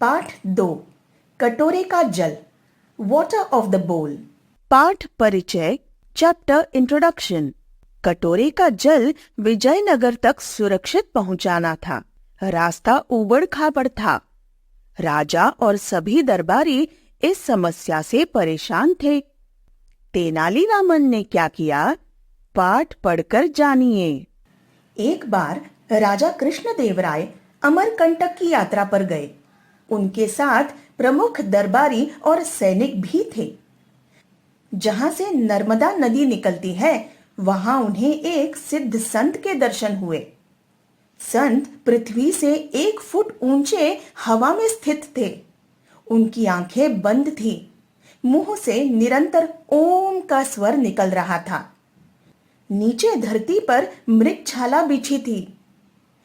पाठ 2 कटोरे का जल वाटर ऑफ द बोल। पाठ परिचय चैप्टर इंट्रोडक्शन। कटोरे का जल विजयनगर तक सुरक्षित पहुंचाना था। रास्ता ऊबड़ खाबड़ था। राजा और सभी दरबारी इस समस्या से परेशान थे। तेनालीरामन ने क्या किया, पाठ पढ़कर जानिए। एक बार राजा कृष्णदेवराय अमरकंटक की यात्रा पर गए। उनके साथ प्रमुख दरबारी और सैनिक भी थे। जहां से नर्मदा नदी निकलती है, वहां उन्हें एक सिद्ध संत के दर्शन हुए। संत पृथ्वी से 1 फुट ऊंचे हवा में स्थित थे। उनकी आंखें बंद थी। मुंह से निरंतर ओम का स्वर निकल रहा था। नीचे धरती पर मृगछाला बिछी थी।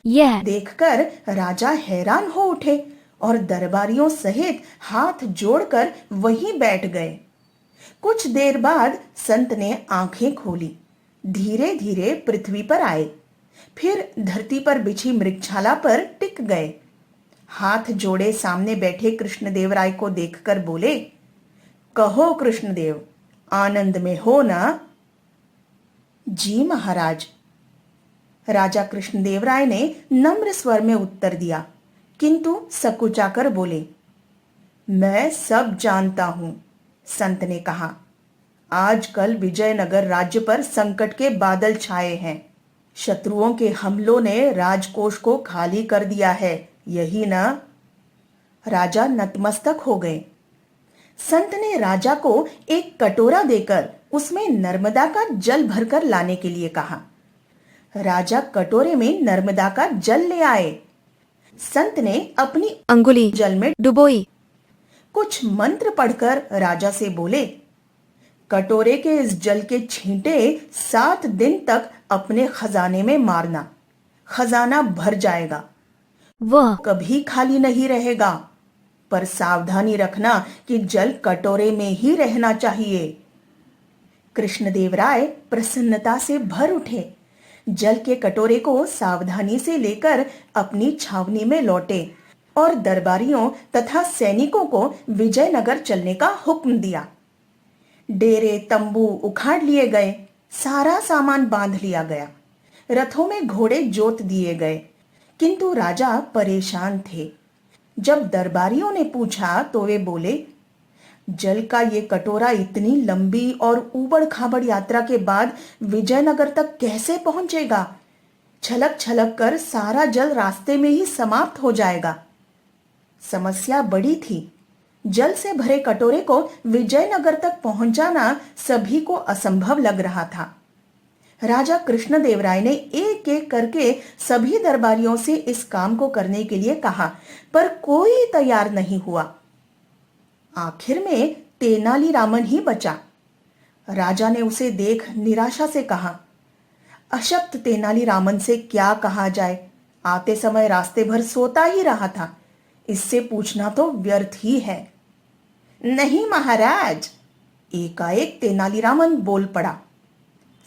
यह देखकर राजा हैरान हो उठे और दरबारियों सहित हाथ जोड़कर वहीं बैठ गए। कुछ देर बाद संत ने आंखें खोली, धीरे धीरे पृथ्वी पर आए, फिर धरती पर बिछी मृगछाला पर टिक गए। हाथ जोड़े सामने बैठे कृष्णदेवराय को देखकर बोले, कहो कृष्णदेव, आनंद में हो ना? जी महाराज। राजा कृष्णदेवराय ने नम्र स्वर में उत्तर दिया, किंतु सकुचाकर बोले, मैं सब जानता हूं। संत ने कहा, आजकल विजयनगर राज्य पर संकट के बादल छाए हैं। शत्रुओं के हमलों ने राजकोष को खाली कर दिया है, यही ना? राजा नतमस्तक हो गए। संत ने राजा को एक कटोरा देकर उसमें नर्मदा का जल भरकर लाने के लिए कहा। राजा कटोरे में नर्मदा का जल ले आए। संत ने अपनी अंगुली जल में डुबोई। कुछ मंत्र पढ़कर राजा से बोले, कटोरे के इस जल के छींटे 7 दिन तक अपने खजाने में मारना। खजाना भर जाएगा, वह कभी खाली नहीं रहेगा। पर सावधानी रखना कि जल कटोरे में ही रहना चाहिए। कृष्णदेवराय प्रसन्नता से भर उठे। जल के कटोरे को सावधानी से लेकर अपनी छावनी में लौटे और दरबारियों तथा सैनिकों को विजयनगर चलने का हुक्म दिया। डेरे तंबू उखाड़ लिए गए, सारा सामान बांध लिया गया। रथों में घोड़े जोत दिए गए, किंतु राजा परेशान थे। जब दरबारियों ने पूछा तो वे बोले, जल का ये कटोरा इतनी लंबी और ऊबड़ खाबड़ यात्रा के बाद विजयनगर तक कैसे पहुंचेगा? छलक छलक कर सारा जल रास्ते में ही समाप्त हो जाएगा। समस्या बड़ी थी। जल से भरे कटोरे को विजयनगर तक पहुंचाना सभी को असंभव लग रहा था। राजा कृष्णदेवराय ने एक एक करके सभी दरबारियों से इस काम को करने के लिए कहा, पर कोई तैयार नहीं हुआ। आखिर में तेनालीरामन ही बचा। राजा ने उसे देख निराशा से कहा, अशक्त तेनालीरामन से क्या कहा जाए? आते समय रास्ते भर सोता ही रहा था। इससे पूछना तो व्यर्थ ही है। नहीं महाराज, एकाएक तेनालीरामन बोल पड़ा,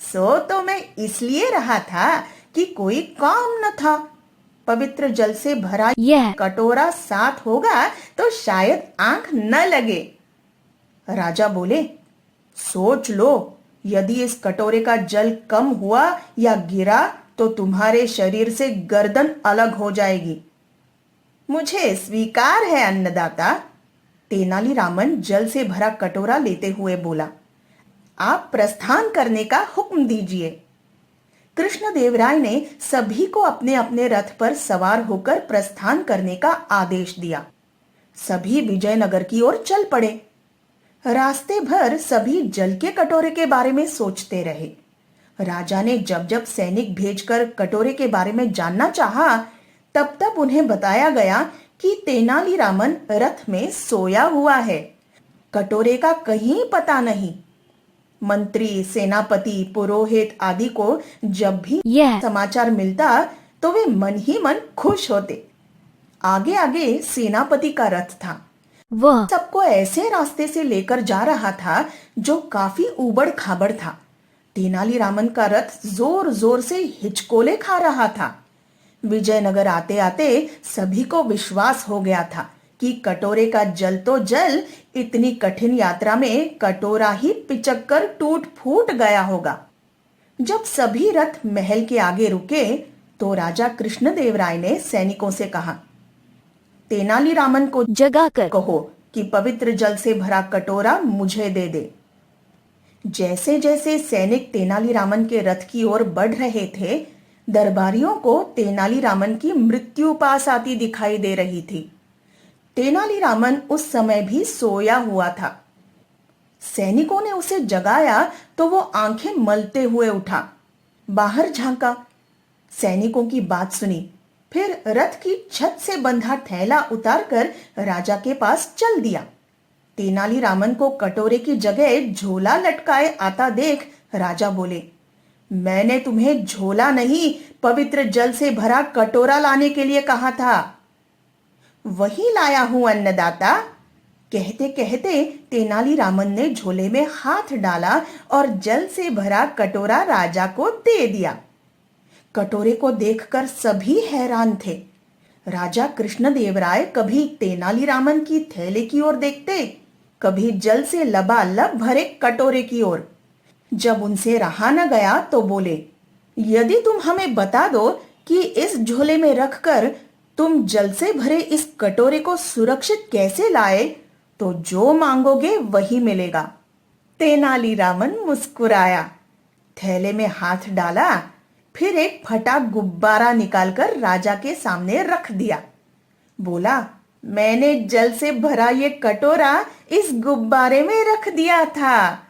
सो तो मैं इसलिए रहा था कि कोई काम न था। पवित्र जल से भरा यह कटोरा साथ होगा तो शायद आंख न लगे। राजा बोले, सोच लो, यदि इस कटोरे का जल कम हुआ या गिरा तो तुम्हारे शरीर से गर्दन अलग हो जाएगी। मुझे स्वीकार है अन्नदाता। तेनालीरामन जल से भरा कटोरा लेते हुए बोला, आप प्रस्थान करने का हुक्म दीजिए। कृष्णदेवराय ने सभी को अपने अपने रथ पर सवार होकर प्रस्थान करने का आदेश दिया। सभी विजयनगर की ओर चल पड़े। रास्ते भर सभी जल के कटोरे के बारे में सोचते रहे। राजा ने जब जब सैनिक भेजकर कटोरे के बारे में जानना चाहा, तब तब उन्हें बताया गया कि तेनालीरामन रथ में सोया हुआ है। कटोरे का कहीं पता नहीं। मंत्री, सेनापति, पुरोहित आदि को जब भी यह समाचार मिलता तो वे मन ही मन खुश होते। आगे आगे सेनापति का रथ था। वह सबको ऐसे रास्ते से लेकर जा रहा था जो काफी ऊबड़ खाबड़ था। तेनालीरामन का रथ जोर जोर से हिचकोले खा रहा था। विजयनगर आते आते सभी को विश्वास हो गया था कि कटोरे का जल तो जल, इतनी कठिन यात्रा में कटोरा ही पिचक कर टूट फूट गया होगा। जब सभी रथ महल के आगे रुके तो राजा कृष्णदेवराय ने सैनिकों से कहा, तेनालीरामन को जगाकर कहो कि पवित्र जल से भरा कटोरा मुझे दे दे। जैसे जैसे सैनिक तेनालीरामन के रथ की ओर बढ़ रहे थे, दरबारियों को तेनालीरामन की मृत्यु पास आती दिखाई दे रही थी। तेनालीरामन उस समय भी सोया हुआ था। सैनिकों ने उसे जगाया तो वो आंखें मलते हुए उठा, बाहर झांका, सैनिकों की बात सुनी, फिर रथ की छत से बंधा थैला उतारकर राजा के पास चल दिया। तेनालीरामन को कटोरे की जगह झोला लटकाए आता देख राजा बोले, मैंने तुम्हें झोला नहीं, पवित्र जल से भरा कटोरा लाने के लिए कहा था। वही लाया हूं अन्नदाता। कहते कहते तेनालीरामन ने झोले में हाथ डाला और जल से भरा कटोरा राजा को दे दिया। कटोरे को देखकर सभी हैरान थे। राजा कृष्णदेवराय कभी तेनालीरामन की थैले की ओर देखते, कभी जल से लबालब भरे कटोरे की ओर। जब उनसे रहा न गया तो बोले, यदि तुम हमें बता दो कि इस झोले में रखकर तुम जल से भरे इस कटोरे को सुरक्षित कैसे लाए, तो जो मांगोगे वही मिलेगा। तेनालीरामन मुस्कुराया, थैले में हाथ डाला, फिर एक फटा गुब्बारा निकालकर राजा के सामने रख दिया। बोला, मैंने जल से भरा ये कटोरा इस गुब्बारे में रख दिया था।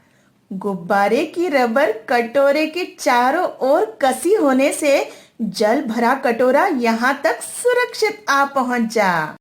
गुब्बारे की रबर कटोरे के चारों ओर कसी होने से जल भरा कटोरा यहां तक सुरक्षित आ पहुंचा।